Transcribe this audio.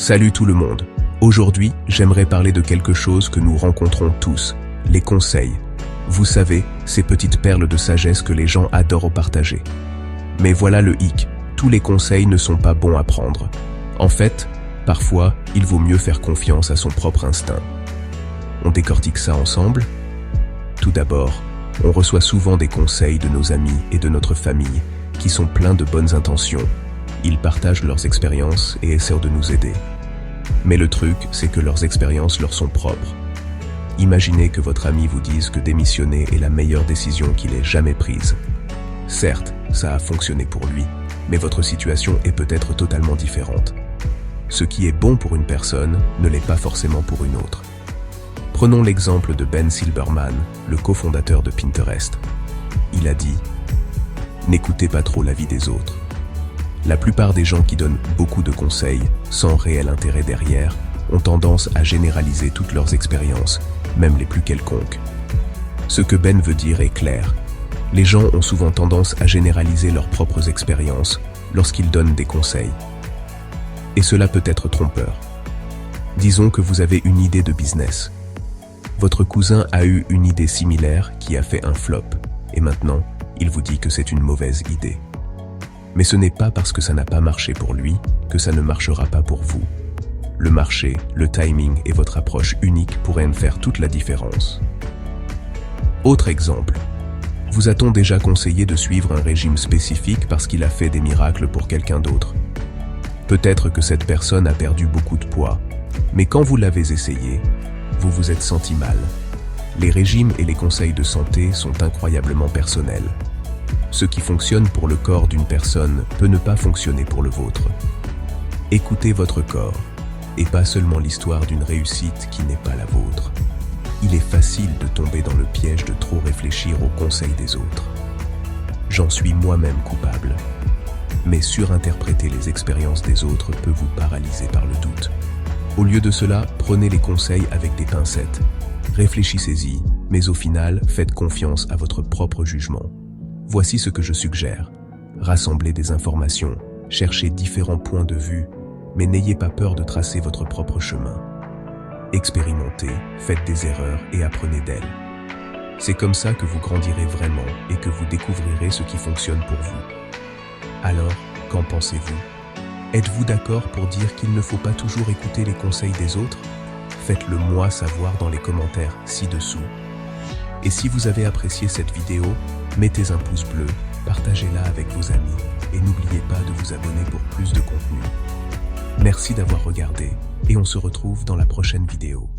Salut tout le monde. Aujourd'hui, j'aimerais parler de quelque chose que nous rencontrons tous, les conseils. Vous savez, ces petites perles de sagesse que les gens adorent partager. Mais voilà le hic, tous les conseils ne sont pas bons à prendre. En fait, parfois, il vaut mieux faire confiance à son propre instinct. On décortique ça ensemble? Tout d'abord, on reçoit souvent des conseils de nos amis et de notre famille qui sont pleins de bonnes intentions. Ils partagent leurs expériences et essaient de nous aider. Mais le truc, c'est que leurs expériences leur sont propres. Imaginez que votre ami vous dise que démissionner est la meilleure décision qu'il ait jamais prise. Certes, ça a fonctionné pour lui, mais votre situation est peut-être totalement différente. Ce qui est bon pour une personne ne l'est pas forcément pour une autre. Prenons l'exemple de Ben Silbermann, le cofondateur de Pinterest. Il a dit « N'écoutez pas trop l'avis des autres. La plupart des gens qui donnent beaucoup de conseils, sans réel intérêt derrière, ont tendance à généraliser toutes leurs expériences, même les plus quelconques. Ce que Ben veut dire est clair. Les gens ont souvent tendance à généraliser leurs propres expériences lorsqu'ils donnent des conseils. Et cela peut être trompeur. Disons que vous avez une idée de business. Votre cousin a eu une idée similaire qui a fait un flop, et maintenant, il vous dit que c'est une mauvaise idée. Mais ce n'est pas parce que ça n'a pas marché pour lui que ça ne marchera pas pour vous. Le marché, le timing et votre approche unique pourraient en faire toute la différence. Autre exemple. Vous a-t-on déjà conseillé de suivre un régime spécifique parce qu'il a fait des miracles pour quelqu'un d'autre? Peut-être que cette personne a perdu beaucoup de poids, mais quand vous l'avez essayé, vous vous êtes senti mal. Les régimes et les conseils de santé sont incroyablement personnels. Ce qui fonctionne pour le corps d'une personne peut ne pas fonctionner pour le vôtre. Écoutez votre corps, et pas seulement l'histoire d'une réussite qui n'est pas la vôtre. Il est facile de tomber dans le piège de trop réfléchir aux conseils des autres. J'en suis moi-même coupable. Mais surinterpréter les expériences des autres peut vous paralyser par le doute. Au lieu de cela, prenez les conseils avec des pincettes. Réfléchissez-y, mais au final, faites confiance à votre propre jugement. Voici ce que je suggère. Rassemblez des informations, cherchez différents points de vue, mais n'ayez pas peur de tracer votre propre chemin. Expérimentez, faites des erreurs et apprenez d'elles. C'est comme ça que vous grandirez vraiment et que vous découvrirez ce qui fonctionne pour vous. Alors, qu'en pensez-vous? Êtes-vous d'accord pour dire qu'il ne faut pas toujours écouter les conseils des autres? Faites-le moi savoir dans les commentaires ci-dessous. Et si vous avez apprécié cette vidéo, mettez un pouce bleu, partagez-la avec vos amis et n'oubliez pas de vous abonner pour plus de contenu. Merci d'avoir regardé et on se retrouve dans la prochaine vidéo.